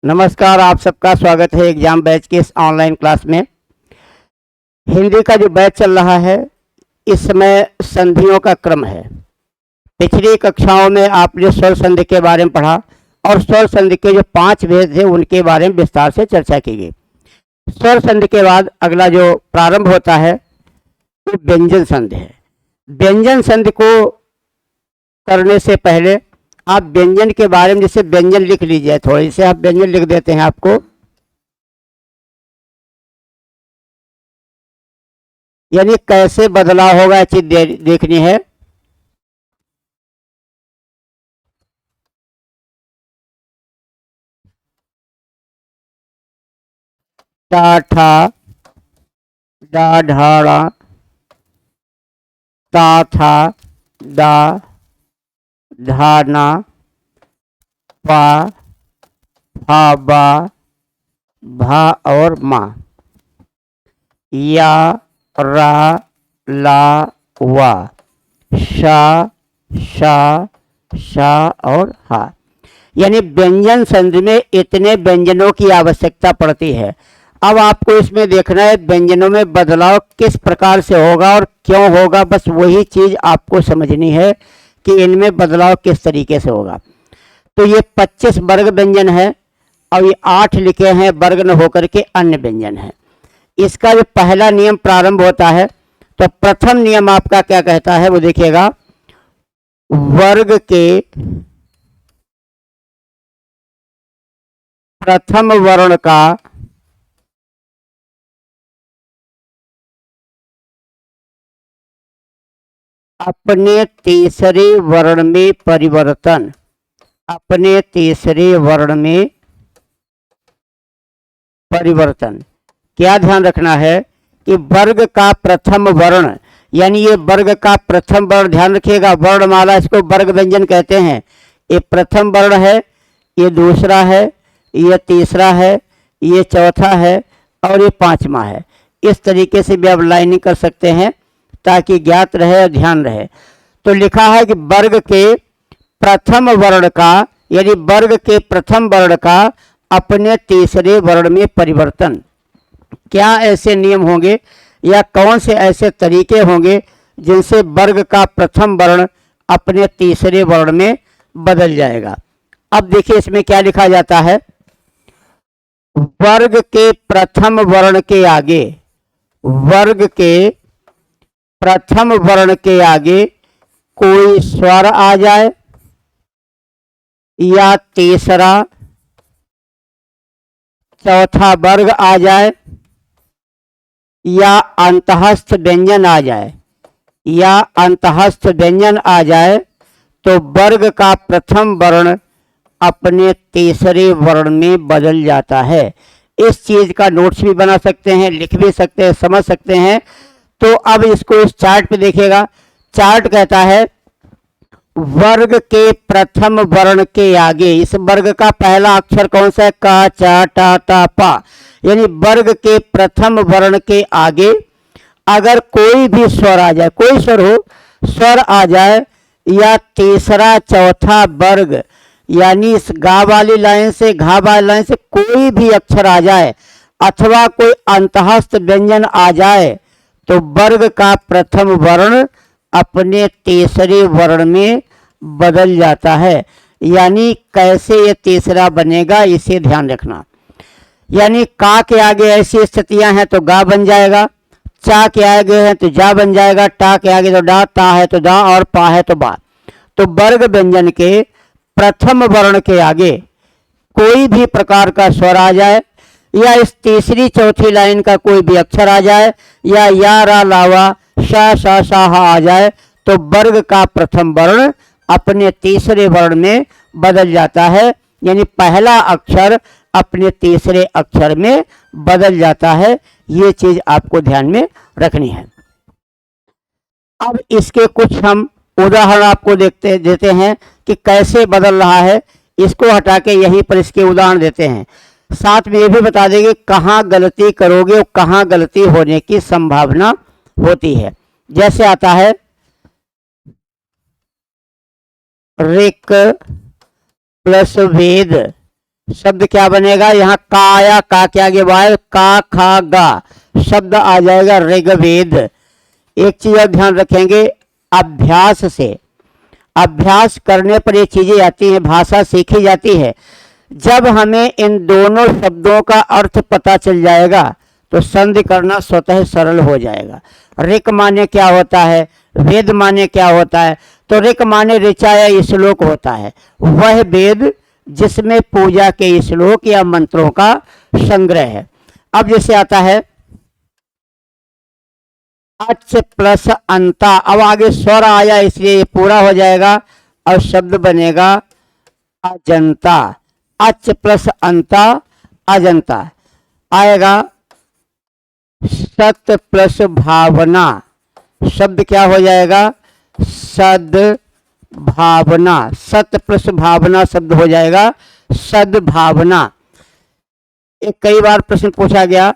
नमस्कार, आप सबका स्वागत है एग्जाम बैच के इस ऑनलाइन क्लास में। हिंदी का जो बैच चल रहा है इस समय संधियों का क्रम है। पिछली कक्षाओं में आपने स्वर संधि के बारे में पढ़ा और स्वर संधि के जो 5 भेद थे उनके बारे में विस्तार से चर्चा की गई। स्वर संधि के बाद अगला जो प्रारंभ होता है वो व्यंजन संधि है। व्यंजन संधि को करने से पहले आप व्यंजन के बारे में जैसे व्यंजन लिख लीजिए, थोड़ी से आप व्यंजन लिख देते हैं आपको। यानी कैसे बदलाव होगा ये चीज देखनी है। टा ठा, डा ढाड़ा, ता था, डा धाना, पा फा बा, भा और माँ, या रा ला वा, शा शा शा और हा। यानी व्यंजन संधि में इतने व्यंजनों की आवश्यकता पड़ती है। अब आपको इसमें देखना है व्यंजनों में बदलाव किस प्रकार से होगा और क्यों होगा, बस वही चीज आपको समझनी है कि इनमें बदलाव किस तरीके से होगा। तो ये 25 वर्ग व्यंजन है और ये 8 लिखे हैं वर्ग न होकर के अन्य व्यंजन है। इसका जो पहला नियम प्रारंभ होता है तो प्रथम नियम आपका क्या कहता है वो देखिएगा। वर्ग के प्रथम वर्ण का अपने तीसरे वर्ण में परिवर्तन, अपने तीसरे वर्ण में परिवर्तन। क्या ध्यान रखना है कि वर्ग का प्रथम वर्ण, यानी ये वर्ग का प्रथम वर्ण, ध्यान रखिएगा वर्णमाला इसको वर्ग व्यंजन कहते हैं। ये प्रथम वर्ण है, ये दूसरा है, ये तीसरा है, ये चौथा है और ये 5वां है। इस तरीके से भी आप लाइनिंग कर सकते हैं ताकि ज्ञात रहे और ध्यान रहे। तो लिखा है कि वर्ग के प्रथम वर्ण का, यानी वर्ग के प्रथम वर्ण का अपने तीसरे वर्ण में परिवर्तन। क्या ऐसे नियम होंगे या कौन से ऐसे तरीके होंगे जिनसे वर्ग का प्रथम वर्ण अपने तीसरे वर्ण में बदल जाएगा। अब देखिए इसमें क्या लिखा जाता है। वर्ग के प्रथम वर्ण के आगे, वर्ग के प्रथम वर्ण के आगे कोई स्वर आ जाए या तीसरा चौथा वर्ग आ जाए या अंतःस्थ व्यंजन आ जाए, या अंतःस्थ व्यंजन आ जाए तो वर्ग का प्रथम वर्ण अपने तीसरे वर्ण में बदल जाता है। इस चीज का नोट्स भी बना सकते हैं, लिख भी सकते हैं, समझ सकते हैं। तो अब इसको इस चार्ट पे देखिएगा। चार्ट कहता है वर्ग के प्रथम वर्ण के आगे, इस वर्ग का पहला अक्षर कौन सा है, का चा टा ता पा, यानी वर्ग के प्रथम वर्ण के आगे अगर कोई भी स्वर आ जाए, कोई स्वर हो, स्वर आ जाए या तीसरा चौथा वर्ग, यानी इस गा वाली लाइन से घा वाली लाइन से कोई भी अक्षर आ जाए अथवा कोई अंतःस्थ व्यंजन आ जाए तो वर्ग का प्रथम वर्ण अपने तीसरे वर्ण में बदल जाता है। यानी कैसे ये तीसरा बनेगा इसे ध्यान रखना। यानी का के आगे ऐसी स्थितियां हैं तो गा बन जाएगा, चा के आगे है तो जा बन जाएगा, टा के आगे तो डा, ता है तो दा और पा है तो बा। तो वर्ग व्यंजन के प्रथम वर्ण के आगे कोई भी प्रकार का स्वर आ जाए या इस तीसरी चौथी लाइन का कोई भी अक्षर आ जाए या रा लावा शा शा शाह आ जाए तो वर्ग का प्रथम वर्ण अपने तीसरे वर्ण में बदल जाता है। यानी पहला अक्षर अपने तीसरे अक्षर में बदल जाता है। ये चीज आपको ध्यान में रखनी है। अब इसके कुछ हम उदाहरण आपको देते हैं कि कैसे बदल रहा है। इसको हटा के यहीं पर इसके उदाहरण देते हैं। साथ में ये भी बता देंगे कहाँ गलती करोगे और कहाँ गलती होने की संभावना होती है। जैसे आता है ऋक प्लस वेद शब्द क्या बनेगा, यहाँ का आया, का के आगे वाय, का खा गा, शब्द आ जाएगा ऋग्वेद। एक चीज और ध्यान रखेंगे, अभ्यास से, अभ्यास करने पर ये चीजें आती हैं, भाषा सीखी जाती है। जब हमें इन दोनों शब्दों का अर्थ पता चल जाएगा तो संधि करना स्वतः सरल हो जाएगा। ऋक माने क्या होता है, वेद माने क्या होता है, तो ऋक माने ऋचा या श्लोक होता है, वह वेद जिसमें पूजा के श्लोक या मंत्रों का संग्रह है। अब जैसे आता है अच प्लस अंता, अब आगे स्वर आया इसलिए ये पूरा हो जाएगा और शब्द बनेगा अजंता। अच प्लस अंता अजंता आएगा। सत प्लस भावना, शब्द क्या हो जाएगा, सद भावना। सत प्लस भावना शब्द हो जाएगा सद्भावना। एक कई बार प्रश्न पूछा गया,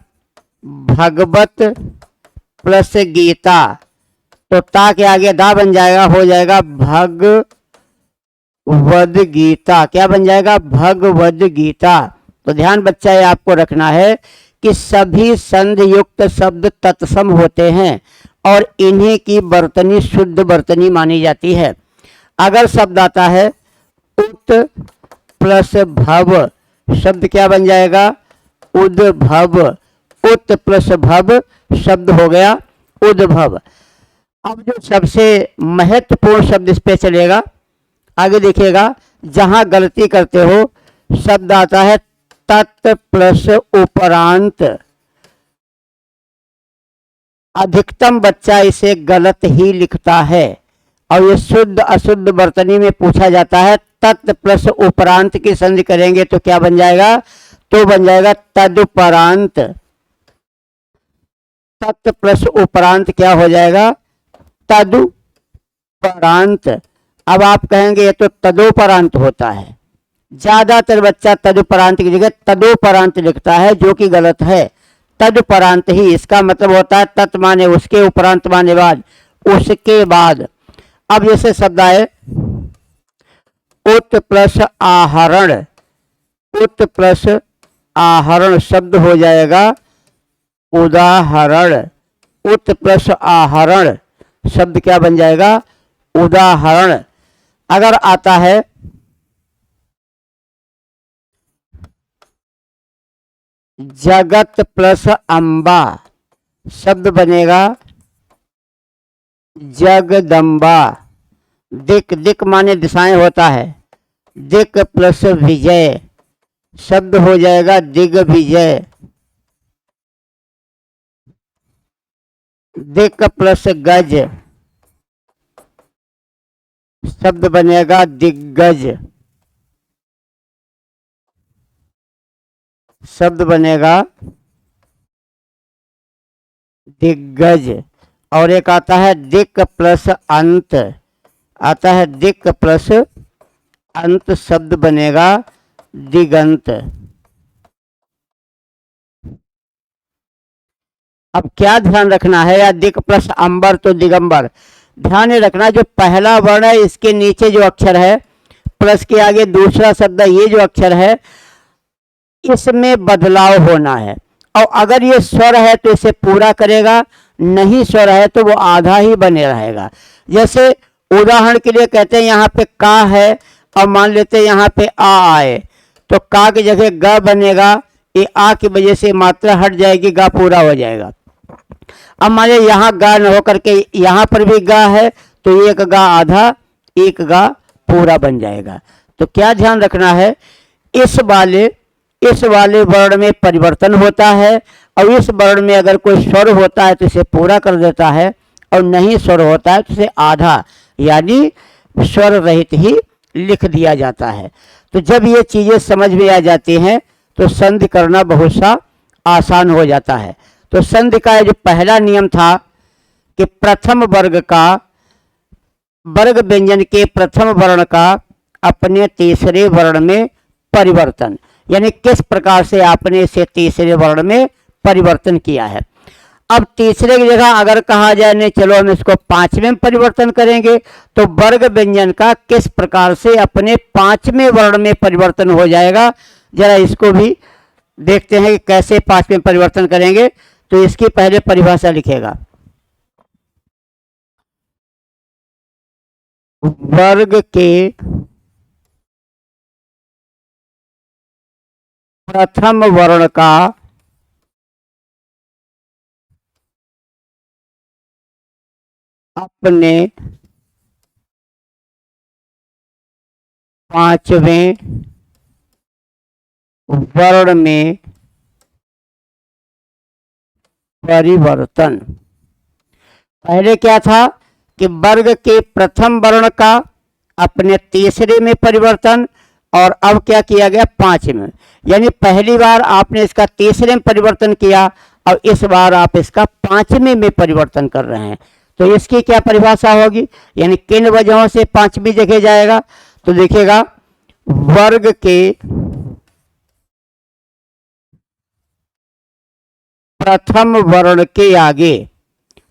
भगवत प्लस गीता, तो ता के आगे दा बन जाएगा, हो जाएगा भगवद गीता। क्या बन जाएगा, भगवद गीता। तो ध्यान बच्चा ये आपको रखना है कि सभी संधि युक्त शब्द तत्सम होते हैं और इन्हीं की वर्तनी शुद्ध वर्तनी मानी जाती है। अगर शब्द आता है उत प्लस भव, शब्द क्या बन जाएगा, उद्भव। उत प्लस भव शब्द हो गया उद्भव। अब जो सबसे महत्वपूर्ण शब्द इस पे चलेगा, आगे देखिएगा, जहां गलती करते हो शब्द आता है तत् प्लस उपरांत। अधिकतम बच्चा इसे गलत ही लिखता है और ये शुद्ध अशुद्ध वर्तनी में पूछा जाता है। तत् प्लस उपरांत की संधि करेंगे तो क्या बन जाएगा, तो बन जाएगा तदुपरांत। तत् प्लस उपरांत क्या हो जाएगा, तदुपरांत। अब आप कहेंगे ये तो तदोपरांत होता है, ज्यादातर बच्चा तदुपरांत की जगह तदोपरांत लिखता है, जो कि गलत है। तदुपरांत ही इसका मतलब होता है तत् माने उसके, उपरांत माने बाद, उसके बाद। अब जैसे शब्द आए उत प्लस आहरण, उत प्लस आहरण शब्द हो जाएगा उदाहरण। उत प्लस आहरण शब्द क्या बन जाएगा, उदाहरण। अगर आता है जगत प्लस अंबा, शब्द बनेगा जगदम्बा। दिक, दिक माने दिशाएं होता है, दिक प्लस विजय शब्द हो जाएगा दिग्विजय। दिक प्लस गज शब्द बनेगा दिग्गज, शब्द बनेगा दिग्गज। और एक आता है दिक प्लस अंत, आता है दिक प्लस अंत शब्द बनेगा दिगंत। अब क्या ध्यान रखना है, या दिक प्लस अंबर तो दिगंबर। ध्यान रखना जो पहला वर्ण है इसके नीचे जो अक्षर है प्लस के आगे दूसरा शब्द है, ये जो अक्षर है इसमें बदलाव होना है। और अगर ये स्वर है तो इसे पूरा करेगा, नहीं स्वर है तो वो आधा ही बने रहेगा। जैसे उदाहरण के लिए कहते हैं यहाँ पे का है और मान लेते हैं यहाँ पे आ आए, तो का की जगह ग बनेगा, ये आ की वजह से मात्रा हट जाएगी, गा पूरा हो जाएगा। अब मान लीजिए यहाँ गा न होकर के यहाँ पर भी गा है तो एक गा आधा, एक गा पूरा बन जाएगा। तो क्या ध्यान रखना है, इस वाले वर्ण में परिवर्तन होता है और इस वर्ण में अगर कोई स्वर होता है तो इसे पूरा कर देता है और नहीं स्वर होता है तो इसे आधा यानी स्वर रहित ही लिख दिया जाता है। तो जब ये चीज़ें समझ में आ जाती हैं तो संधि करना बहुत सा आसान हो जाता है। तो संधि का जो पहला नियम था कि प्रथम वर्ग का वर्ग व्यंजन के प्रथम वर्ण का अपने तीसरे वर्ण में परिवर्तन, यानी किस प्रकार से आपने इसे तीसरे वर्ण में परिवर्तन किया है। अब तीसरे की जगह अगर कहा जाए नहीं चलो हम इसको पांचवें में परिवर्तन करेंगे, तो वर्ग व्यंजन का किस प्रकार से अपने पांचवें वर्ण में परिवर्तन हो जाएगा, जरा इसको भी देखते हैं कि कैसे 5 में परिवर्तन करेंगे। तो इसकी पहले परिभाषा लिखेगा, वर्ग के प्रथम वर्ण का अपने 5वें वर्ण में परिवर्तन। पहले क्या था कि वर्ग के प्रथम वर्ण का अपने तीसरे में परिवर्तन, और अब क्या किया गया 5 में। यानी पहली बार आपने इसका तीसरे में परिवर्तन किया और इस बार आप इसका 5वें में परिवर्तन कर रहे हैं। तो इसकी क्या परिभाषा होगी, यानी किन वजहों से 5वीं जगह जाएगा। तो देखिएगा, वर्ग के प्रथम वर्ण के आगे,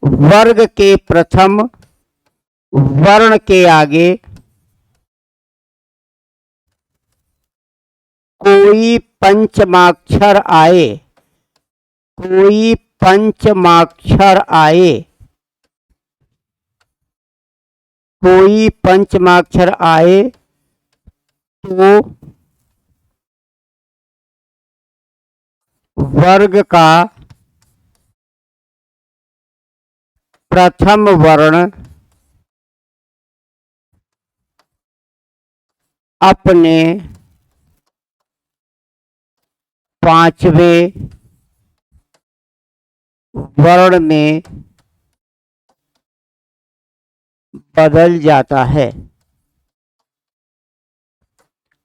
वर्ग के प्रथम वर्ण के आगे कोई पंचमाक्षर आए, कोई पंचमाक्षर आए, कोई पंचमाक्षर आए तो वर्ग का प्रथम वर्ण अपने 5वें वर्ण में बदल जाता है।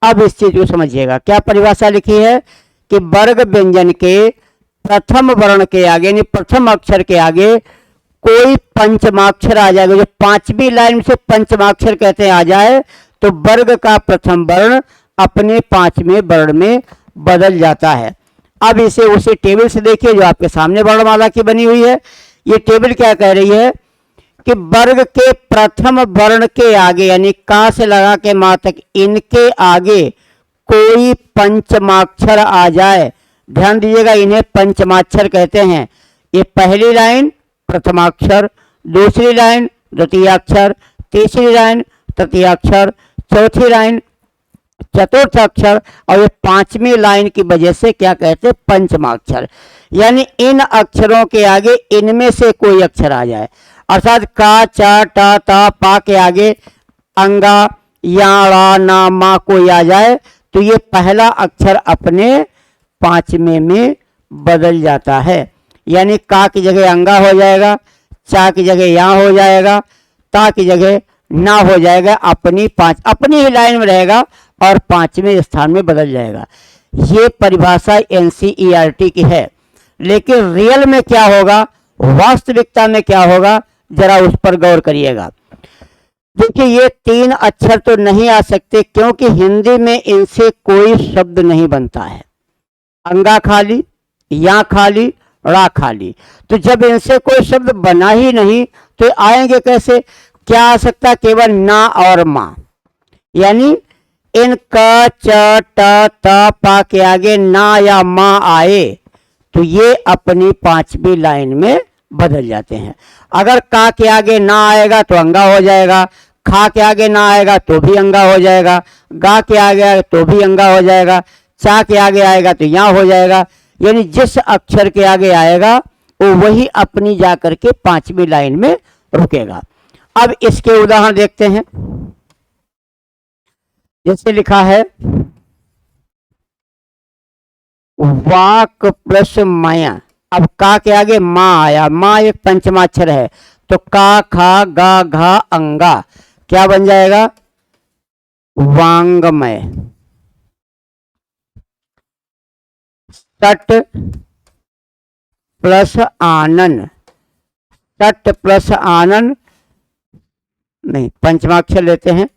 अब इस चीज को समझिएगा, क्या परिभाषा लिखी है कि वर्ग व्यंजन के प्रथम वर्ण के आगे, यानी प्रथम अक्षर के आगे कोई पंचमाक्षर आ जाएगा, जो 5वीं लाइन से पंचमाक्षर कहते हैं आ जाए, तो वर्ग का प्रथम वर्ण अपने 5वें वर्ण में बदल जाता है। अब इसे उसी टेबल से देखिए जो आपके सामने वर्णमाला की बनी हुई है। ये टेबल क्या कह रही है कि वर्ग के प्रथम वर्ण के आगे, यानी का से लगा के मां तक, इनके आगे कोई पंचमाक्षर आ जाए। ध्यान दीजिएगा, इन्हें पंचमाक्षर कहते हैं। ये पहली लाइन प्रथमाक्षर, दूसरी लाइन द्वितीयाक्षर, तीसरी लाइन तृतीयाक्षर, चौथी लाइन चतुर्थ अक्षर, और ये 5वीं लाइन की वजह से क्या कहते हैं पंचमाक्षर। यानी इन अक्षरों के आगे इनमें से कोई अक्षर आ जाए, अर्थात का, चा, टा, ता, पा के आगे अंगा, या, रा, ना, मा कोई आ जाए, तो ये पहला अक्षर अपने 5वें में बदल जाता है। यानी का की जगह अंगा हो जाएगा, चा की जगह या हो जाएगा, ता की जगह ना हो जाएगा, अपनी ही लाइन में रहेगा और 5वें स्थान में बदल जाएगा। ये परिभाषा NCERT की है, लेकिन रियल में क्या होगा, वास्तविकता में क्या होगा, जरा उस पर गौर करिएगा। देखिए, ये 3 अक्षर तो नहीं आ सकते, क्योंकि हिंदी में इनसे कोई शब्द नहीं बनता है। अंगा खाली, या खाली, रा खाली, तो जब इनसे कोई शब्द बना ही नहीं तो आएंगे कैसे। क्या आ सकता है, केवल ना और माँ। यानी इन क, च, ट, त, पा के आगे ना या माँ आए तो ये अपनी 5वीं लाइन में बदल जाते हैं। अगर का के आगे ना आएगा तो अंगा हो जाएगा, खा के आगे ना आएगा तो भी अंगा हो जाएगा, गा के आगे आएगा तो भी अंगा हो जाएगा, चा के आगे आएगा तो यहाँ हो जाएगा। यानी जिस अक्षर के आगे आएगा वो वही अपनी जाकर के 5वीं लाइन में रुकेगा। अब इसके उदाहरण देखते हैं। जैसे लिखा है वाक प्लस माया। अब का के आगे माँ आया, माँ एक पंचमाक्षर है, तो का, खा, गा, घा, अंगा क्या बन जाएगा, वांगमय। सट प्लस आनन, सट प्लस आनन नहीं, पंचमाक्षर लेते हैं।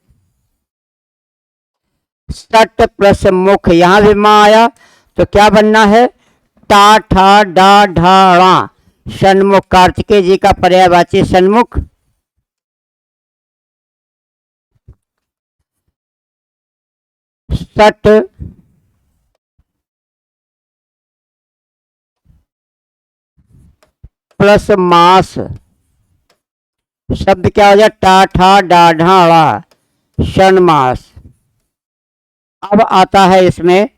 सट प्लस मुख, यहां भी माँ आया तो क्या बनना है, टा, ठा, डा, ढा, ड़ा, सन्मुख। कार्तिकेय जी का पर्यायवाची सन्मुख। सट प्लस मास, शब्द क्या हो जाए, टा ठा डा ढा ड़ा, षण्मास। अब आता है इसमें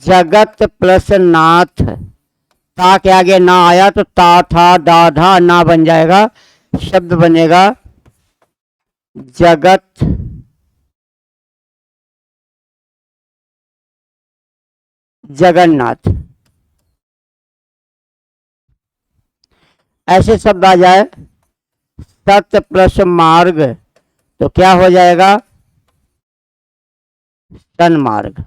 जगत प्लस नाथ, ता के आगे ना आया तो ता था दा धा ना बन जाएगा, शब्द बनेगा जगत जगन्नाथ। ऐसे शब्द आ जाए, सत्य प्लस मार्ग तो क्या हो जाएगा, सन्मार्ग।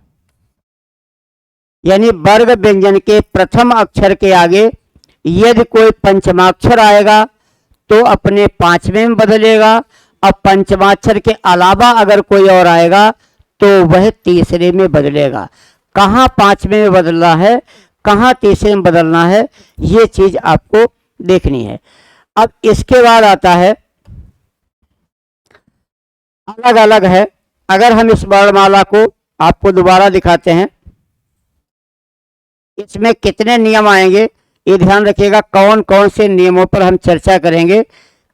यानी वर्ग व्यंजन के प्रथम अक्षर के आगे यदि कोई पंचमाक्षर आएगा तो अपने पांचवें में बदलेगा, अब पंचमाक्षर के अलावा अगर कोई और आएगा तो वह तीसरे में बदलेगा। कहाँ पांचवें में बदलना है, कहाँ तीसरे में बदलना है, ये चीज आपको देखनी है। अब इसके बाद आता है अलग अलग है। अगर हम इस वर्णमाला को आपको दोबारा दिखाते हैं, इसमें कितने नियम आएंगे ये ध्यान रखिएगा। कौन कौन से नियमों पर हम चर्चा करेंगे,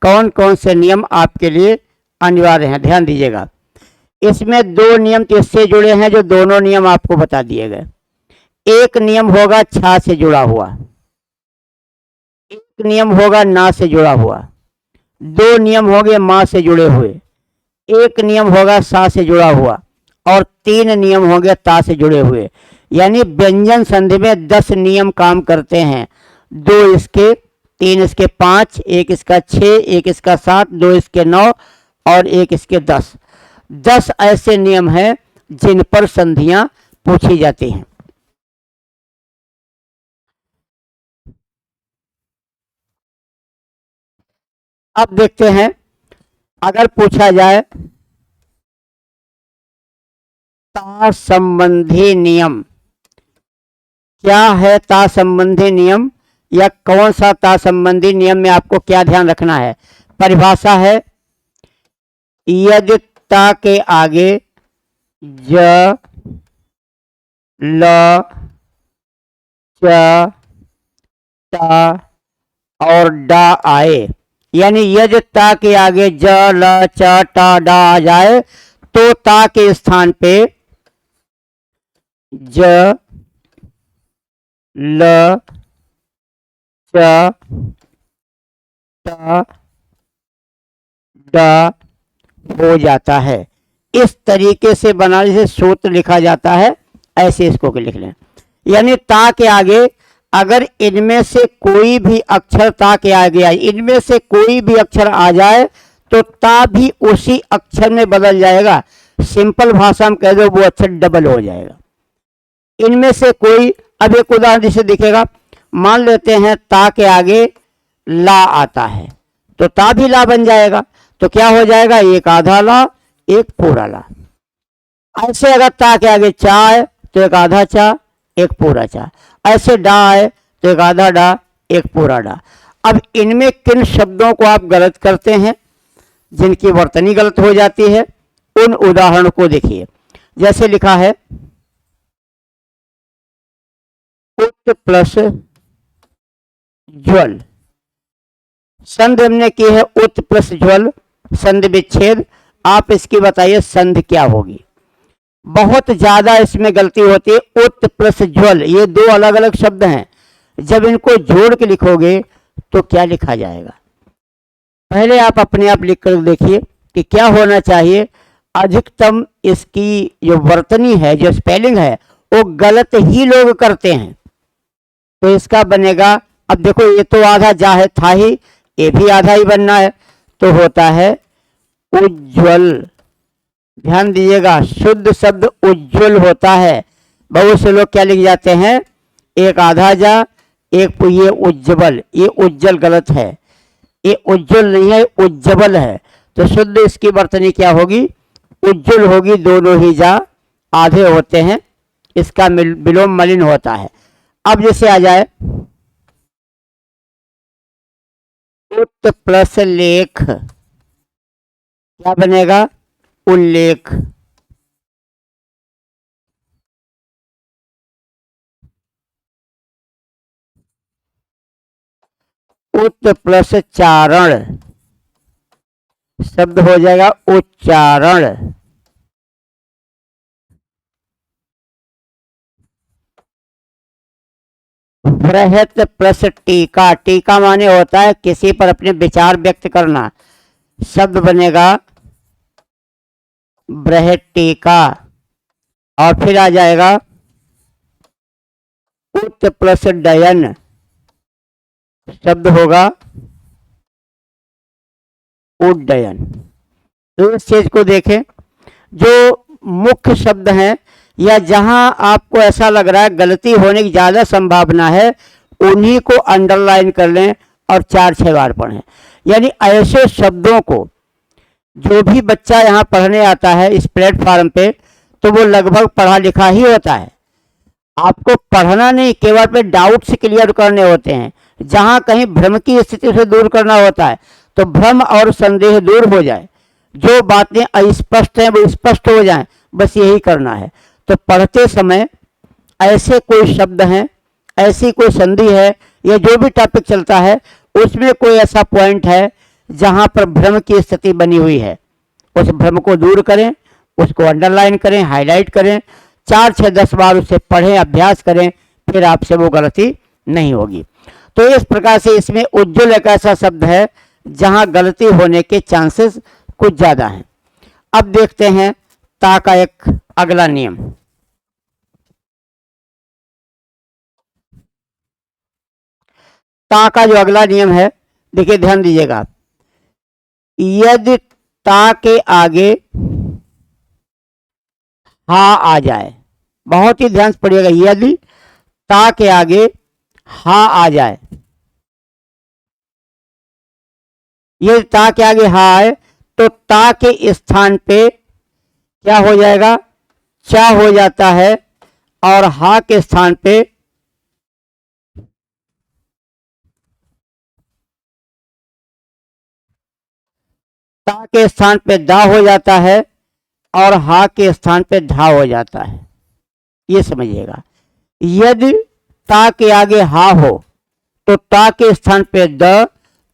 कौन कौन से नियम आपके लिए अनिवार्य हैं, ध्यान दीजिएगा। इसमें दो नियम तो इससे जुड़े हैं जो दोनों नियम आपको बता दिए गए। एक नियम होगा छा से जुड़ा हुआ, एक नियम होगा ना से जुड़ा हुआ, दो नियम हो गए माँ से जुड़े हुए, एक नियम होगा सा से जुड़ा हुआ और तीन नियम हो गए ता से जुड़े हुए। यानी व्यंजन संधि में 10 नियम काम करते हैं, दो इसके, तीन इसके 5, एक इसका 6, एक इसका 7, दो इसके 9 और एक इसके 10। 10 ऐसे नियम हैं जिन पर संधियां पूछी जाती हैं। अब देखते हैं, अगर पूछा जाए ता संबंधी नियम, क्या है ता संबंधी नियम या कौन सा ता संबंधी नियम में आपको क्या ध्यान रखना है। परिभाषा है यदि ता के आगे ज ल च ता और डा आए, यानी यदि ता के आगे ज ल च टा डा आ जाए तो ता के स्थान पे ज ल च टा डा हो जाता है। इस तरीके से बना, जैसे सूत्र लिखा जाता है ऐसे इसको लिख लें। यानी ता के आगे अगर इनमें से कोई भी अक्षर ता के आगे आए, इनमें से कोई भी अक्षर आ जाए तो ता भी उसी अक्षर में बदल जाएगा। सिंपल भाषा में कह दो वो अक्षर डबल हो जाएगा। इनमें से कोई, अब एक उदाहरण जिसे दिखेगा, मान लेते हैं ता के आगे ला आता है तो ता भी ला बन जाएगा, तो क्या हो जाएगा, एक आधा ला एक पूरा ला। ऐसे अगर ता के आगे चा है तो एक आधा चा एक पूरा चा, ऐसे डा है तो एक आधा डा एक पूरा डा। अब इनमें किन शब्दों को आप गलत करते हैं, जिनकी वर्तनी गलत हो जाती है, उन उदाहरणों को देखिए। जैसे लिखा है उत प्लस ज्वल, संधि हमने की है उत प्लस ज्वल, संधि विच्छेद। आप इसकी बताइए संधि क्या होगी। बहुत ज्यादा इसमें गलती होती है। उत प्लस ज्वल ये दो अलग अलग शब्द हैं, जब इनको जोड़ के लिखोगे तो क्या लिखा जाएगा। पहले आप अपने आप लिख कर देखिए कि क्या होना चाहिए। अधिकतम इसकी जो वर्तनी है, जो स्पेलिंग है, वो गलत ही लोग करते हैं। तो इसका बनेगा, अब देखो ये तो आधा जा है था ही, ये भी आधा ही बनना है, तो होता है उज्ज्वल। ध्यान दीजिएगा, शुद्ध शब्द उज्ज्वल होता है। बहुत से लोग क्या लिख जाते हैं, एक आधा जा एक, ये उज्ज्वल, ये उज्ज्वल गलत है, ये उज्ज्वल नहीं है उज्ज्वल है। तो शुद्ध इसकी वर्तनी क्या होगी, उज्ज्वल होगी। दोनों ही जा आधे होते हैं, इसका विलोम मलिन होता है। अब जैसे आ जाए उत प्लस लेख, क्या बनेगा, उल्लेख। उत प्लस चारण शब्द हो जाएगा उच्चारण। बृहत प्लस टीका, टीका माने होता है किसी पर अपने विचार व्यक्त करना, शब्द बनेगा बृहत टीका। और फिर आ जाएगा उत प्लस डयन शब्द होगा उड्डयन। तो इस चीज को देखें, जो मुख्य शब्द हैं या जहां आपको ऐसा लग रहा है गलती होने की ज्यादा संभावना है, उन्हीं को अंडरलाइन कर लें और 4-6 बार पढ़ें। यानी ऐसे शब्दों को जो भी बच्चा यहाँ पढ़ने आता है इस प्लेटफॉर्म पे, तो वो लगभग पढ़ा लिखा ही होता है। आपको पढ़ना नहीं, केवल पे डाउट से क्लियर करने होते हैं। जहां कहीं भ्रम की स्थिति से दूर करना होता है, तो भ्रम और संदेह दूर हो जाए, जो बातें अस्पष्ट हैं वो स्पष्ट हो जाएं, बस यही करना है। तो पढ़ते समय ऐसे कोई शब्द हैं, ऐसी कोई संधि है, या जो भी टॉपिक चलता है उसमें कोई ऐसा पॉइंट है जहां पर भ्रम की स्थिति बनी हुई है, उस भ्रम को दूर करें, उसको अंडरलाइन करें, हाईलाइट करें, 4-6-10 बार उसे पढ़ें, अभ्यास करें, फिर आपसे वो गलती नहीं होगी। तो इस प्रकार से इसमें उज्ज्वल एक ऐसा शब्द है जहां गलती होने के चांसेस कुछ ज्यादा हैं। अब देखते हैं ता का एक अगला नियम। ता का जो अगला नियम है, देखिए ध्यान दीजिएगा, यदि ता के आगे हा आ जाए, बहुत ही ध्यान से पढ़िएगा, यदि ता के आगे हा आ जाए, यदि ता के आगे हा आए तो ता के स्थान पे क्या हो जाएगा, चा हो जाता है, और हा के स्थान पे ता के स्थान पे दा हो जाता है, और हा के स्थान पे धा हो जाता है। ये समझिएगा, यदि ता के आगे हा हो तो ता के स्थान पे द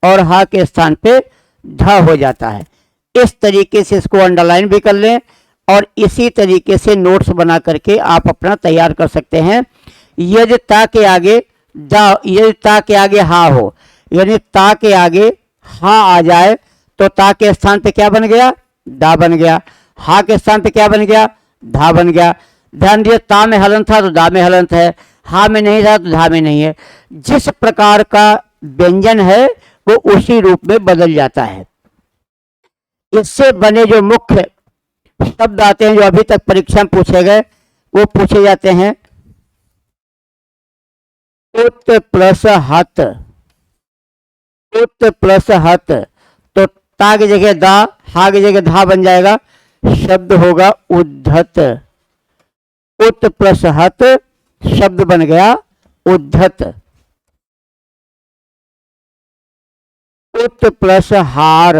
और हा के स्थान पे ध हो जाता है। इस तरीके से इसको अंडरलाइन भी कर लें, और इसी तरीके से नोट्स बना करके आप अपना तैयार कर सकते हैं। यदि ता के आगे द, यदि ता के आगे हा हो, यानी ता के आगे हा आ जाए तो ता के स्थान पे क्या बन गया, दा बन गया, हा के स्थान पे क्या बन गया, धा बन गया। ध्यान दिए, ता में हलंत था तो दा में हलंत है, हा में नहीं था तो धा में नहीं है। जिस प्रकार का व्यंजन है वो उसी रूप में बदल जाता है। इससे बने जो मुख्य शब्द आते हैं, जो अभी तक परीक्षा में पूछे गए, वो पूछे जाते हैं उत प्लस हत, उत प्लस हत, तो ता की जगह दा, हा की जगह धा बन जाएगा, शब्द होगा उद्धत। उत प्लस हत शब्द बन गया उद्धत। उत प्लस हार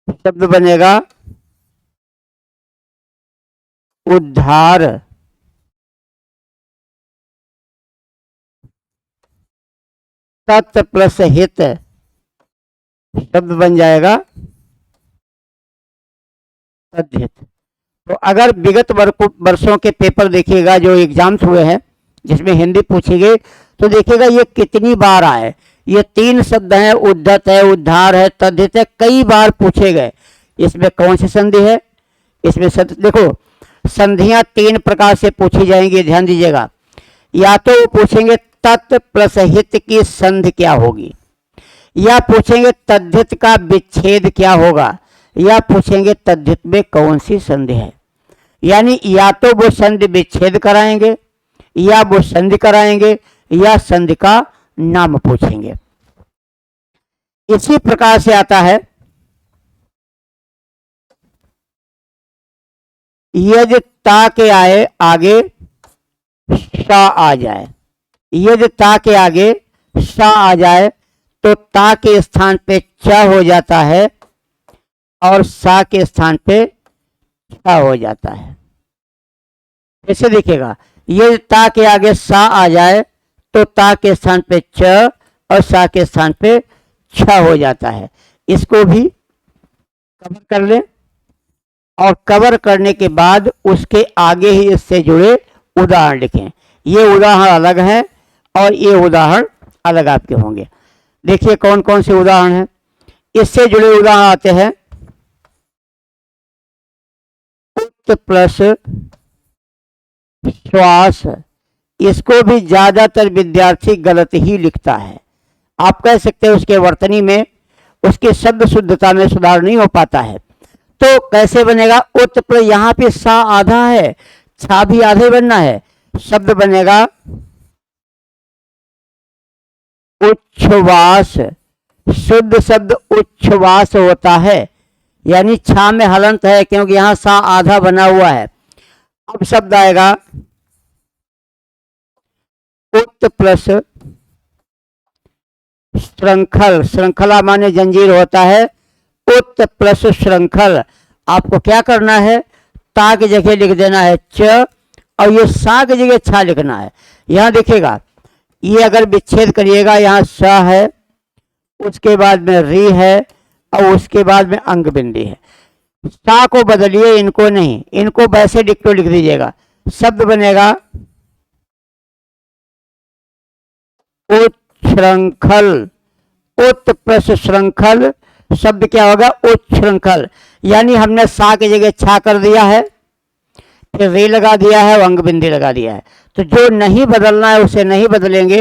शब्द बनेगा उद्धार। तत् प्लस हित शब्द बन जाएगा तद्धित। तो अगर विगत वर्षों के पेपर देखिएगा जो एग्जाम्स हुए हैं जिसमें हिंदी पूछी गई, तो देखिएगा ये कितनी बार आए। ये 3 शब्द हैं, उद्धत है, उद्धार है, तद्धित है, कई बार पूछे गए। इसमें कौन सी संधि है, इसमें देखो संधियां 3 प्रकार से पूछी जाएंगी, ध्यान दीजिएगा। या तो वो पूछेंगे तत् प्लस हित की संधि क्या होगी, या पूछेंगे तद्धित का विच्छेद क्या होगा, या पूछेंगे तद्धित में कौन सी संधि है। यानी या तो वो संधि विच्छेद कराएंगे, या वो संधि कराएंगे, या संधि का नाम पूछेंगे। इसी प्रकार से आता है यदि ता के आए आगे सा आ जाए, यदि ता के आगे सा आ जाए तो ता के स्थान पे च हो जाता है, और सा के स्थान पे छा हो जाता है। ऐसे देखिएगा, यदि ता के आगे सा आ जाए तो ता के स्थान पे च और सा के स्थान पे छ हो जाता है। इसको भी कवर कर लें और कवर करने के बाद उसके आगे ही इससे जुड़े उदाहरण लिखें। ये उदाहरण अलग हैं और ये उदाहरण अलग आपके होंगे। देखिए कौन कौन से उदाहरण हैं। इससे जुड़े उदाहरण आते हैं उत प्लस श्वास। इसको भी ज्यादातर विद्यार्थी गलत ही लिखता है। आप कह सकते हैं उसके वर्तनी में, उसके शब्द शुद्धता में सुधार नहीं हो पाता है। तो कैसे बनेगा? उत प्लस, यहाँ पे सा आधा है, छा भी आधे बनना है। शब्द बनेगा उच्छ्वास। शुद्ध शब्द उच्छ्वास होता है, यानी छा में हलंत है क्योंकि यहां सा आधा बना हुआ है। अब शब्द आएगा उत प्लस श्रृंखल। श्रृंखला माने जंजीर होता है। उत प्लस श्रृंखल। आपको क्या करना है? ता की जगह लिख देना है च और ये सा की जगह छा लिखना है। यहां देखिएगा, ये अगर विच्छेद करिएगा, यहाँ स है, उसके बाद में री है और उसके बाद में अंग बिंदी है। सा को बदलिए, इनको नहीं, इनको वैसे डिक्टो लिख दीजिएगा। शब्द बनेगा उच्छृंखल। उत प्लस श्रृंखल, शब्द क्या होगा? उच्छृंखल। यानी हमने सा की जगह छा कर दिया है, फिर रे लगा दिया है और अंग बिंदी लगा दिया है। तो जो नहीं बदलना है उसे नहीं बदलेंगे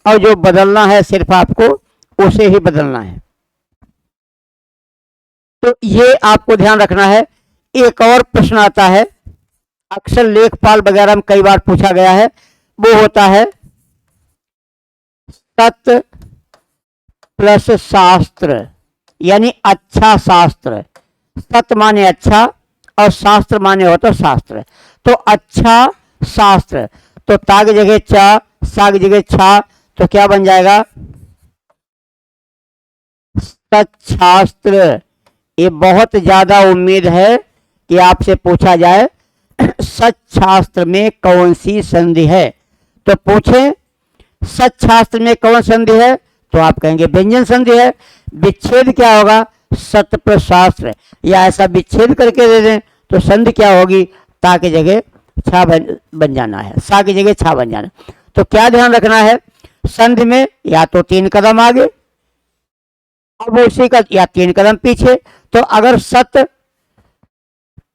और जो बदलना है सिर्फ आपको उसे ही बदलना है। तो ये आपको ध्यान रखना है। एक और प्रश्न आता है, अक्सर लेखपाल वगैरह में कई बार पूछा गया है, वो होता है सत प्लस शास्त्र, यानी अच्छा शास्त्र। सत माने अच्छा और शास्त्र माने होता शास्त्र। तो अच्छा शास्त्र, तो ता की जगह चा, सा की जगह छा, तो क्या बन जाएगा? सच्छास्त्र। ये बहुत ज्यादा उम्मीद है कि आपसे पूछा जाए सच्छास्त्र में कौन सी संधि है। तो पूछे सच्छास्त्र में कौन संधि है, तो आप कहेंगे व्यंजन संधि है। विच्छेद क्या होगा? सत प्लस शास्त्र, या ऐसा विच्छेद करके दे दें तो संधि क्या होगी? ता की जगह छा बन जाना है, सा की जगह छा बन जाना। तो क्या ध्यान रखना है? संधि में या तो 3 कदम आगे, अब उसी का या 3 कदम पीछे। तो अगर सत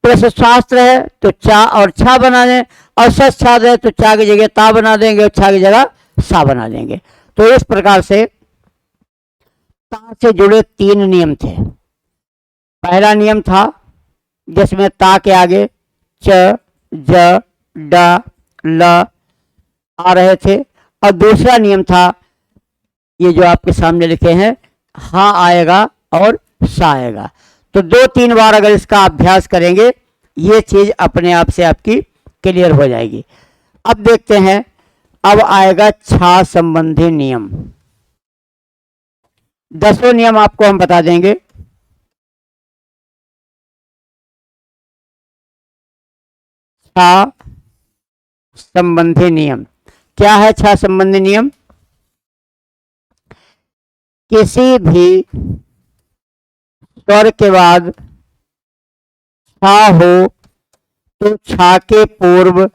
प्लस शास्त्र है तो चा और छा बना दें, और सच छात्र है तो चा की जगह ता बना देंगे और छा की जगह सा बना देंगे। तो इस प्रकार से ता से जुड़े 3 नियम थे। पहला नियम था जिसमें ता के आगे च, ज, ड, ल आ रहे थे, और दूसरा नियम था ये जो आपके सामने लिखे हैं, हाँ आएगा और सा आएगा। तो 2-3 बार अगर इसका अभ्यास करेंगे ये चीज अपने आप से आपकी क्लियर हो जाएगी। अब देखते हैं, अब आएगा छा संबंधी नियम। 10 नियम आपको हम बता देंगे। छा संबंधी नियम क्या है? छा संबंधी नियम, किसी भी स्वर के बाद छा हो तो छा के पूर्व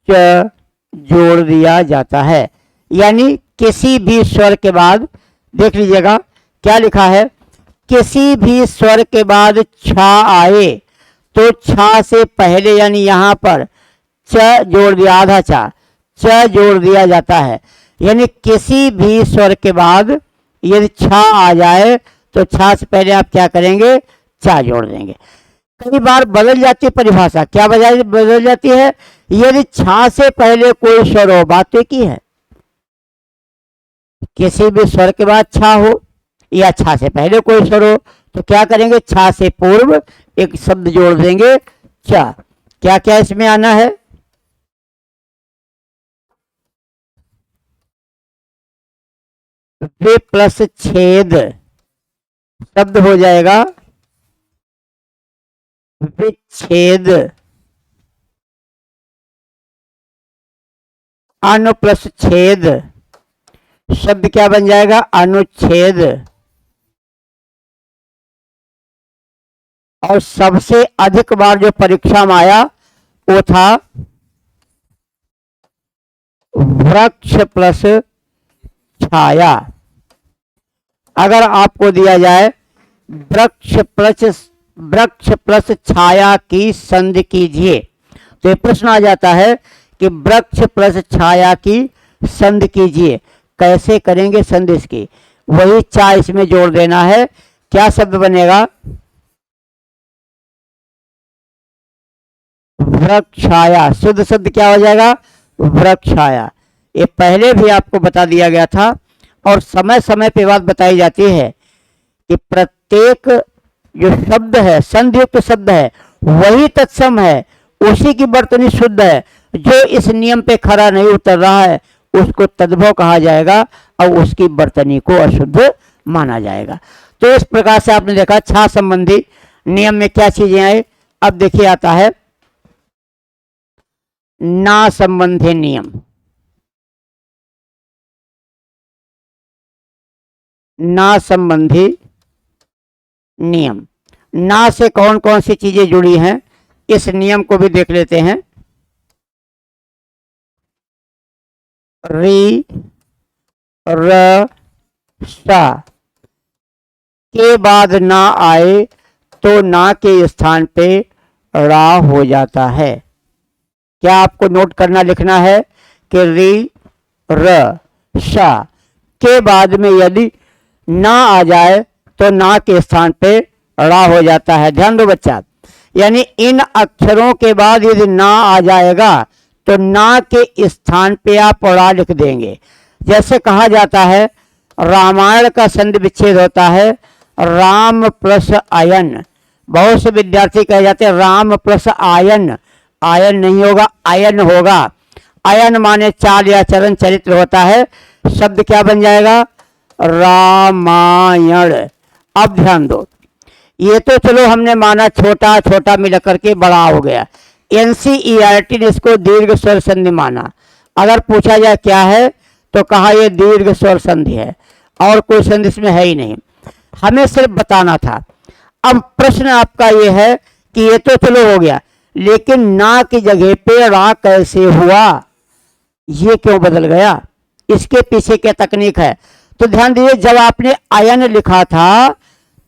च जोड़ दिया जाता है। यानी किसी भी स्वर के बाद, देख लीजिएगा क्या लिखा है, किसी भी स्वर के बाद छा आए तो छा से पहले यानी यहां पर च जोड़ दिया, आधा च जोड़ दिया जाता है। यानी किसी भी स्वर के बाद यदि छा आ जाए तो छा से पहले आप क्या करेंगे? चा जोड़ देंगे। कई बार बदल जाती है परिभाषा। क्या बदल जाती है? यदि छा से पहले कोई स्वर हो, बात तो की है, किसी भी स्वर के बाद छा हो या छा से पहले कोई स्वर हो तो क्या करेंगे? छा से पूर्व एक शब्द जोड़ देंगे चा। क्या क्या इसमें आना है? वे प्लस छेद, शब्द हो जाएगा विच्छेद। अनु प्लस छेद, शब्द क्या बन जाएगा? अनुच्छेद। और सबसे अधिक बार जो परीक्षा में आया वो था वृक्ष प्लस छाया। अगर आपको दिया जाए वृक्ष प्लस छाया की संधि कीजिए, तो ये प्रश्न आ जाता है कि वृक्ष प्लस छाया की संधि कीजिए। कैसे करेंगे संधि इसकी? वही चा इसमें जोड़ देना है। क्या शब्द बनेगा? वृक्षाया। शुद्ध शब्द क्या हो जाएगा? वृक्षाया। ये पहले भी आपको बता दिया गया था और समय समय पे बात बताई जाती है कि प्रत्येक जो शब्द है, संधियुक्त शब्द है, वही तत्सम है, उसी की वर्तनी शुद्ध है। जो इस नियम पे खरा नहीं उतर रहा है उसको तद्भव कहा जाएगा और उसकी वर्तनी को अशुद्ध माना जाएगा। तो इस प्रकार से आपने देखा छा संबंधी नियम में क्या चीजें आए। अब देखिए आता है ना संबंधी नियम। ना संबंधी नियम। ना से कौन कौन सी चीजें जुड़ी हैं इस नियम को भी देख लेते हैं। री र सा के बाद ना आए तो ना के स्थान पे रा हो जाता है। क्या आपको नोट करना लिखना है कि री र सा के बाद में यदि ना आ जाए तो ना के स्थान पे रा हो जाता है। ध्यान दो बच्चा, यानी इन अक्षरों के बाद यदि ना आ जाएगा तो ना के स्थान पे आप रा लिख देंगे। जैसे कहा जाता है रामायण का संधि विच्छेद होता है राम प्लस आयन। बहुत से विद्यार्थी कह जाते हैं राम प्लस आयन। आयन नहीं होगा, आयन होगा। आयन माने चाल या चरण चरित्र होता है। शब्द क्या बन जाएगा? रामायण। अब ध्यान दो, ये तो चलो हमने माना छोटा छोटा मिल करके बड़ा हो गया। एनसीईआरटी ने इसको दीर्घ स्वर संधि माना। अगर पूछा जाए क्या है तो कहा यह दीर्घ स्वर संधि है और कोई संधि इसमें है ही नहीं, हमें सिर्फ बताना था। अब प्रश्न आपका ये है कि ये तो चलो हो गया, लेकिन ना की जगह पे रा कैसे हुआ? ये क्यों बदल गया? इसके पीछे क्या तकनीक है? तो ध्यान दीजिए, जब आपने आयन लिखा था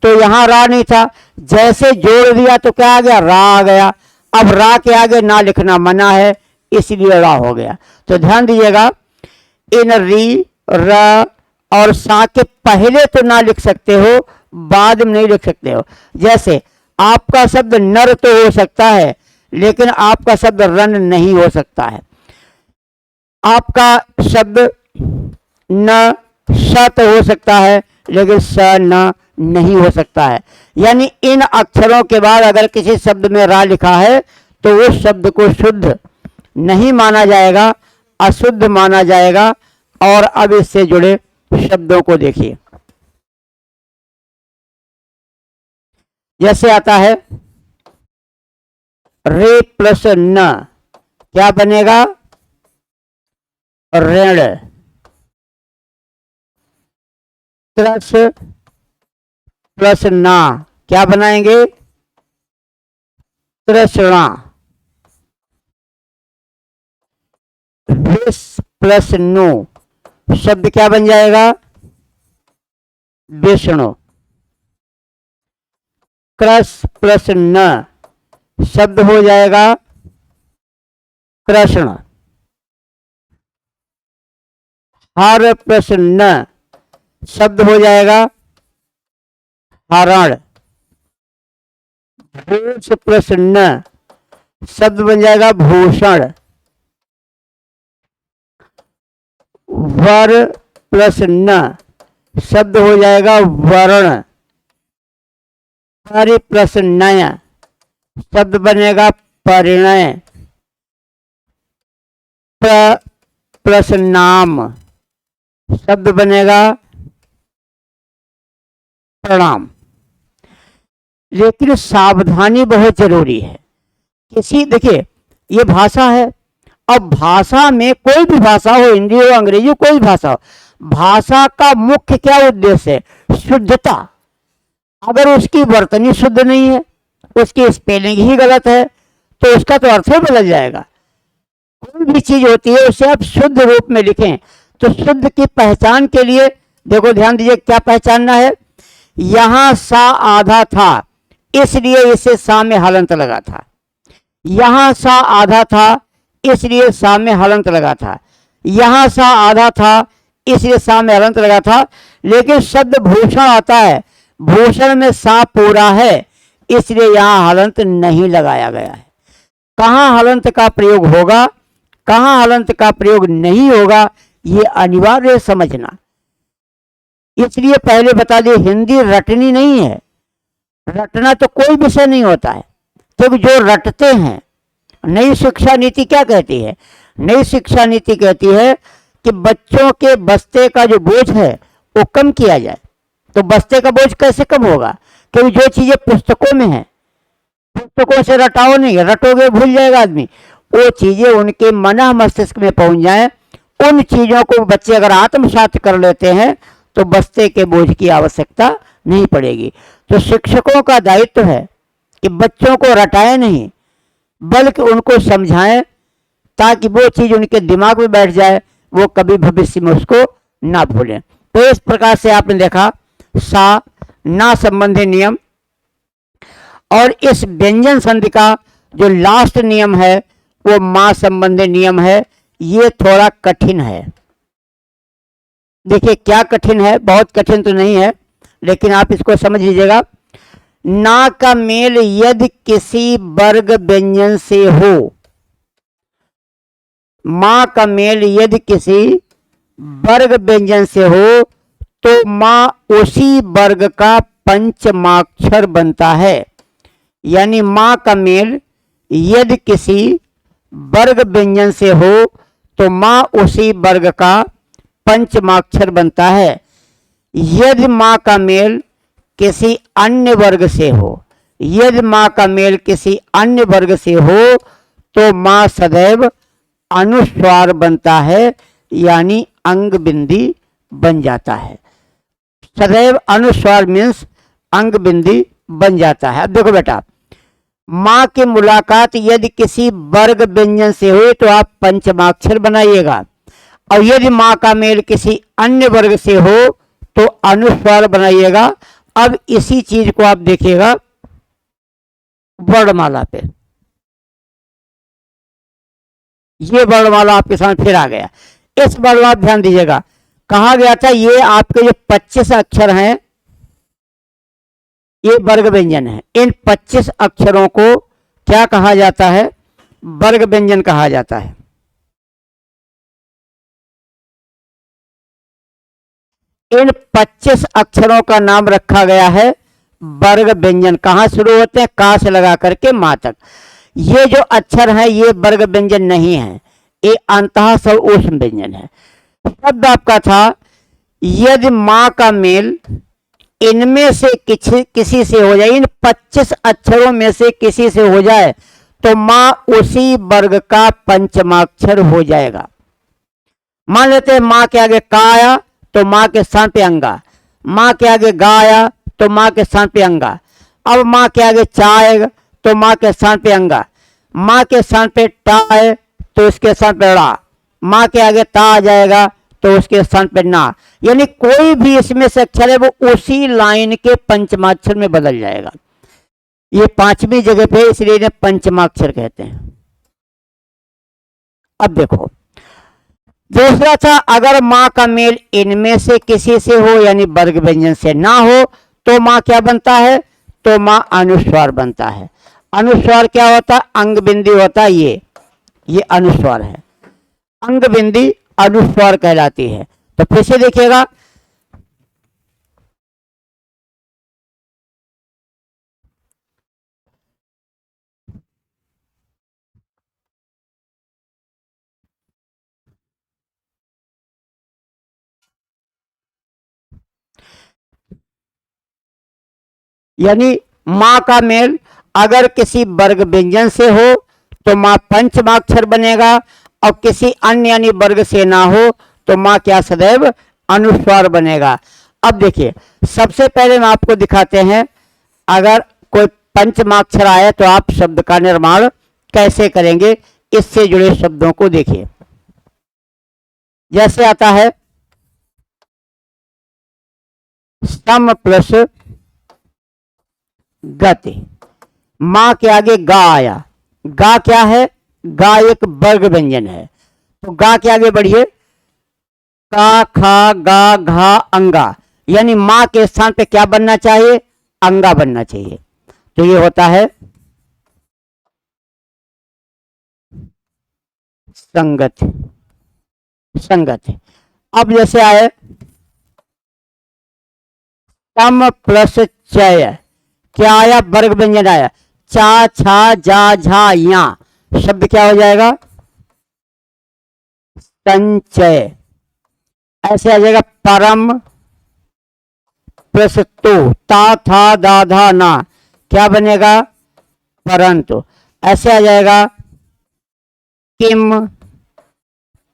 तो यहां रा नहीं था, जैसे जोड़ दिया तो क्या आ गया? रा आ गया। अब रा के आगे ना लिखना मना है, इसलिए रा हो गया। तो ध्यान दीजिएगा, इन री र और सा के पहले तो ना लिख सकते हो, बाद में नहीं लिख सकते हो। जैसे आपका शब्द नर तो हो सकता है लेकिन आपका शब्द रन नहीं हो सकता है। आपका शब्द न स तो हो सकता है लेकिन स न नहीं हो सकता है। यानी इन अक्षरों के बाद अगर किसी शब्द में रा लिखा है तो उस शब्द को शुद्ध नहीं माना जाएगा, अशुद्ध माना जाएगा। और अब इससे जुड़े शब्दों को देखिए, जैसे आता है रे प्लस न, क्या बनेगा? ऋण। त्रस प्लस ना, क्या बनाएंगे? तृष्णा। विष प्लस नु, शब्द क्या बन जाएगा? विष्णु। क्रस प्लस न, शब्द हो जाएगा कृष्ण। हर प्लस न, शब्द हो जाएगा हरण। भूष प्लस न, शब्द बन जाएगा भूषण। वर प्लस न, शब्द हो जाएगा वर्ण। परि प्लस नय, शब्द बनेगा परिणय। प्लस नाम, शब्द बनेगा प्रणाम। लेकिन सावधानी बहुत जरूरी है। देखिए ये भाषा है, अब भाषा में कोई भी भाषा हो, हिंदी हो अंग्रेजी हो, कोई भी भाषा हो, भाषा का मुख्य क्या उद्देश्य है? शुद्धता। अगर उसकी वर्तनी शुद्ध नहीं है, उसकी स्पेलिंग ही गलत है, तो उसका तो अर्थ ही बदल जाएगा। कोई भी चीज होती है उसे आप शुद्ध रूप में लिखें। तो शुद्ध की पहचान के लिए देखो, ध्यान दीजिए क्या पहचानना है। यहां सा आधा था, इसलिए इसे सा में हलंत लगा था। यहां सा आधा था, इसलिए सा में हलंत लगा था। यहां सा आधा था, इसलिए सा में हलंत लगा था। लेकिन शब्द भूषण आता है, भूषण में सा पूरा है, इसलिए यहां हलंत नहीं लगाया गया है। कहाँ हलंत का प्रयोग होगा, कहाँ हलंत का प्रयोग नहीं होगा, ये अनिवार्य समझना। इसलिए पहले बता दिए, हिंदी रटनी नहीं है। रटना तो कोई विषय नहीं होता है, क्योंकि जो रटते हैं। नई शिक्षा नीति क्या कहती है? नई शिक्षा नीति कहती है कि बच्चों के बस्ते का जो बोझ है वो कम किया जाए। तो बस्ते का बोझ कैसे कम होगा? क्योंकि जो चीजें पुस्तकों में है, पुस्तकों से रटाओ नहीं, रटोगे भूल जाएगा आदमी। वो चीजें उनके मन मस्तिष्क में पहुंच जाए, उन चीजों को बच्चे अगर आत्मसात कर लेते हैं तो बस्ते के बोझ की आवश्यकता नहीं पड़ेगी। तो शिक्षकों का दायित्व है कि बच्चों को रटाएं नहीं, बल्कि उनको समझाएं, ताकि वो चीज उनके दिमाग में बैठ जाए, वो कभी भविष्य में उसको ना भूलें। तो इस प्रकार से आपने देखा सा ना संबंधी नियम, और इस व्यंजन संधि का जो लास्ट नियम है वो मां संबंधी नियम है। ये थोड़ा कठिन है। देखिए क्या कठिन है, बहुत कठिन तो नहीं है, लेकिन आप इसको समझ लीजिएगा। ना का मेल यदि किसी वर्ग व्यंजन से हो, मां का मेल यदि किसी वर्ग व्यंजन से हो, तो मां उसी वर्ग का पंचमाक्षर बनता है। यानी मां का मेल यदि किसी वर्ग व्यंजन से हो तो मां उसी वर्ग का पंचमाक्षर बनता है। यदि मां का मेल किसी अन्य वर्ग से हो, यदि मां का मेल किसी अन्य वर्ग से हो, तो मां सदैव अनुस्वार बनता है, यानी अंग बिंदी बन जाता है। सदैव अनुस्वार मीन्स अंग बिंदी बन जाता है। अब देखो बेटा, मां की मुलाकात यदि किसी वर्ग व्यंजन से हुई तो आप पंचमाक्षर बनाइएगा, और यदि मां का मेल किसी अन्य वर्ग से हो तो अनुस्वार बनाइएगा। अब इसी चीज को आप देखिएगा वर्णमाला पे। ये वर्णमाला आपके सामने फिर आ गया। इस वर्णमाला ध्यान दीजिएगा, कहा गया था ये आपके जो 25 अक्षर हैं ये वर्ग व्यंजन है। इन 25 अक्षरों को क्या कहा जाता है? वर्ग व्यंजन कहा जाता है। इन 25 अक्षरों का नाम रखा गया है वर्ग व्यंजन। कहाँ शुरू होते हैं? का से लगा करके मां तक। ये जो अक्षर हैं ये वर्ग व्यंजन नहीं है, ये अंतः स्वर ऊष्म व्यंजन है। शब्द आपका था यदि मां का मेल इनमें से किसी से हो जाए, इन 25 अक्षरों में से किसी से हो जाए तो मां उसी वर्ग का पंचमाक्षर हो जाएगा। मान लेते हैं मां के आगे का आया तो मां के स्थान पे अंगा, मां के आगे गा आया तो मां के स्थान पे अंगा। अब मां के आगे चा आएगा तो मां के स्थान पे अंगा, मां के स्थान पे टा है तो उसके स्थान पे ड़ा, मां के आगे ता आ जाएगा तो उसके स्थान पे ना। यानी कोई भी इसमें से अक्षर है वो उसी लाइन के पंचमाक्षर में बदल जाएगा। ये 5वीं जगह पे, इसलिए इन्हें पंचमाक्षर कहते हैं। अब देखो दूसरा था, अगर मां का मेल इनमें से किसी से हो यानी वर्ग व्यंजन से ना हो तो मां क्या बनता है? तो मां अनुस्वार बनता है। अनुस्वार क्या होता है? अंग बिंदी होता है। ये अनुस्वार है, अंग बिंदी अनुस्वार कहलाती है। तो फिर से देखिएगा, यानी मां का मेल अगर किसी वर्ग व्यंजन से हो तो मां पंचमाक्षर बनेगा, और किसी अन्य यानी वर्ग से ना हो तो मां क्या? सदैव अनुस्वार बनेगा। अब देखिए, सबसे पहले हम आपको दिखाते हैं, अगर कोई पंचमाक्षर आए तो आप शब्द का निर्माण कैसे करेंगे, इससे जुड़े शब्दों को देखिए। जैसे आता है सम प्लस गति, मां के आगे गा आया। गा क्या है? गा एक वर्ग व्यंजन है, तो गा के आगे बढ़िए, का खा गा घा अंगा, यानी मां के स्थान पे क्या बनना चाहिए? अंगा बनना चाहिए। तो ये होता है संगत। संगत। अब जैसे आए तम प्लस चय, क्या आया? वर्ग व्यंजन आया। चा छा जा झा या, शब्द क्या हो जाएगा? संचय। ऐसे आ जाएगा परम प्लस तो, ता था दा धा ना, क्या बनेगा? परंतु। ऐसे आ जाएगा किम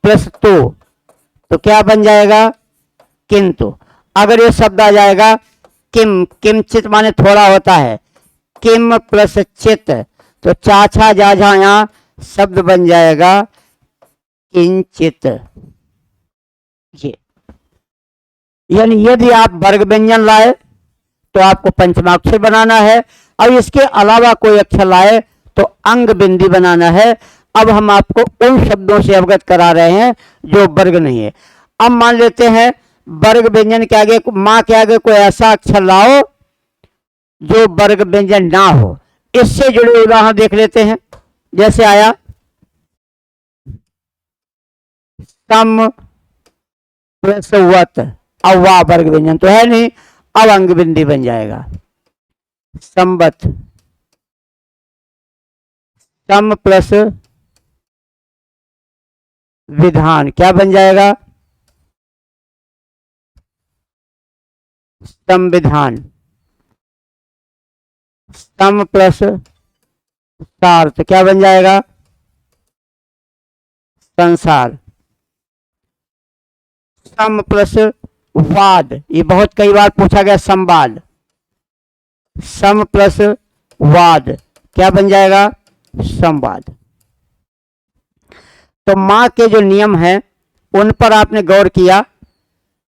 प्लस तो क्या बन जाएगा? किंतु। अगर ये शब्द आ जाएगा किम, किमचित माने थोड़ा होता है, किम प्लस चित, तो चाछा जा झा यहाँ शब्द बन जाएगा किंचित। ये यानी यदि आप वर्ग व्यंजन लाए तो आपको पंचमाक्षर बनाना है, और इसके अलावा कोई अक्षर लाए तो अंग बिंदी बनाना है। अब हम आपको उन शब्दों से अवगत करा रहे हैं जो वर्ग नहीं है। अब मान लेते हैं वर्ग व्यंजन के आगे, मां के आगे कोई ऐसा अक्षर लाओ जो वर्ग व्यंजन ना हो। इससे जुड़े उदाहरण देख लेते हैं। जैसे आया सम प्लस वत, अब वाह वर्ग व्यंजन तो है नहीं, अब अंग बिंदी बन जाएगा संबत। सम प्लस विधान, क्या बन जाएगा? संविधान। सम प्लस सार, तो क्या बन जाएगा? संसार। सम प्लस वाद, ये बहुत कई बार पूछा गया, संवाद। सम प्लस वाद, क्या बन जाएगा? संवाद। तो मां के जो नियम हैं उन पर आपने गौर किया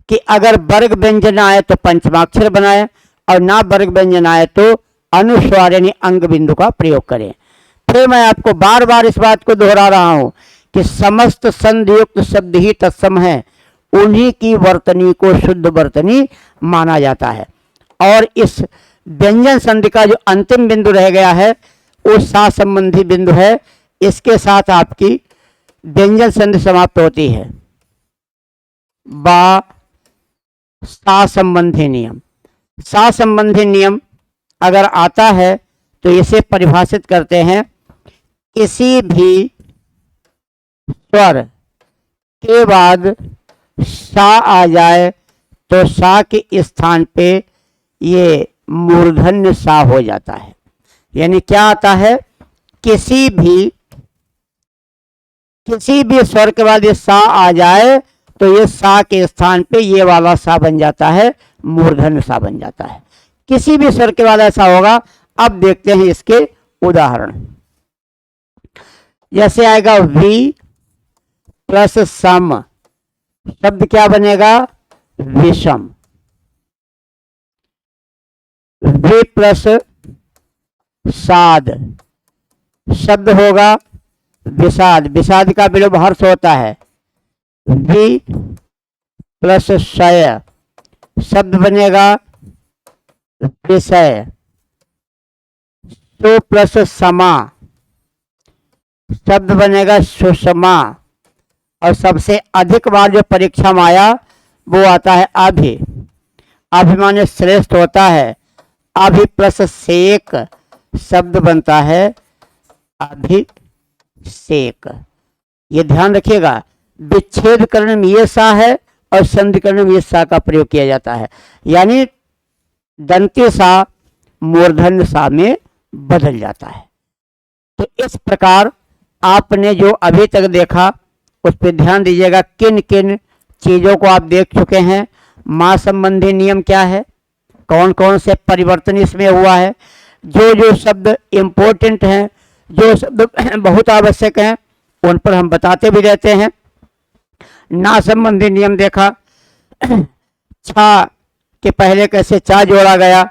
कि अगर वर्ग व्यंजन आए तो पंचमाक्षर बनाए, और ना वर्ग व्यंजन आए तो अनुस्वार यानी अंग बिंदु का प्रयोग करें। फिर मैं आपको बार बार इस बात को दोहरा रहा हूं कि समस्त संधियुक्त शब्द ही तत्सम है, उन्हीं की वर्तनी को शुद्ध वर्तनी माना जाता है। और इस व्यंजन संधि का जो अंतिम बिंदु रह गया है वो सा संबंधी बिंदु है। इसके साथ आपकी व्यंजन संधि समाप्त होती है। बा सा संबंधी नियम। सा संबंधी नियम अगर आता है तो इसे परिभाषित करते हैं, किसी भी स्वर के बाद सा आ जाए तो सा के स्थान पे ये मूर्धन्य सा हो जाता है। यानी क्या आता है? किसी भी स्वर के बाद ये सा आ जाए तो ये सा के स्थान पे ये वाला सा बन जाता है, मूर्धन्य सा बन जाता है। किसी भी स्वर के बाद ऐसा होगा। अब देखते हैं इसके उदाहरण। जैसे आएगा वी प्लस सम, शब्द क्या बनेगा? विषम। वी प्लस साध, शब्द होगा विषाद। विषाद का विलोप हर्ष होता है। वी प्लस शय, शब्द बनेगा विषय। सु प्लस समा, शब्द बनेगा सुषमा। और सबसे अधिक बार जो परीक्षा में आया वो आता है अभि। अभि माने श्रेष्ठ होता है। अभि प्लस सेक, शब्द बनता है अभिषेक। ये ध्यान रखिएगा, विच्छेद करने में ये सा है और संधि करने में ये सा का प्रयोग किया जाता है। यानी दंती सा मूर्धन्य सा में बदल जाता है। तो इस प्रकार आपने जो अभी तक देखा उस पर ध्यान दीजिएगा, किन किन चीज़ों को आप देख चुके हैं। माँ संबंधी नियम क्या है, कौन कौन से परिवर्तन इसमें हुआ है, जो जो शब्द इम्पोर्टेंट हैं, जो शब्द बहुत आवश्यक हैं, उन पर हम बताते भी रहते हैं। ना संबंधी नियम देखा, छा के पहले कैसे चा जोड़ा गया,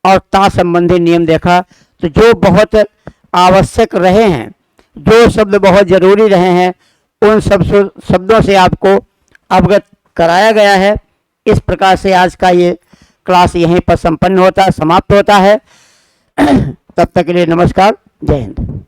और ता संबंधी नियम देखा। तो जो बहुत आवश्यक रहे हैं, जो शब्द बहुत ज़रूरी रहे हैं, उन सब शब्दों से आपको अवगत कराया गया है। इस प्रकार से आज का ये क्लास यहीं पर समाप्त होता है। तब तक के लिए नमस्कार, जय हिंद।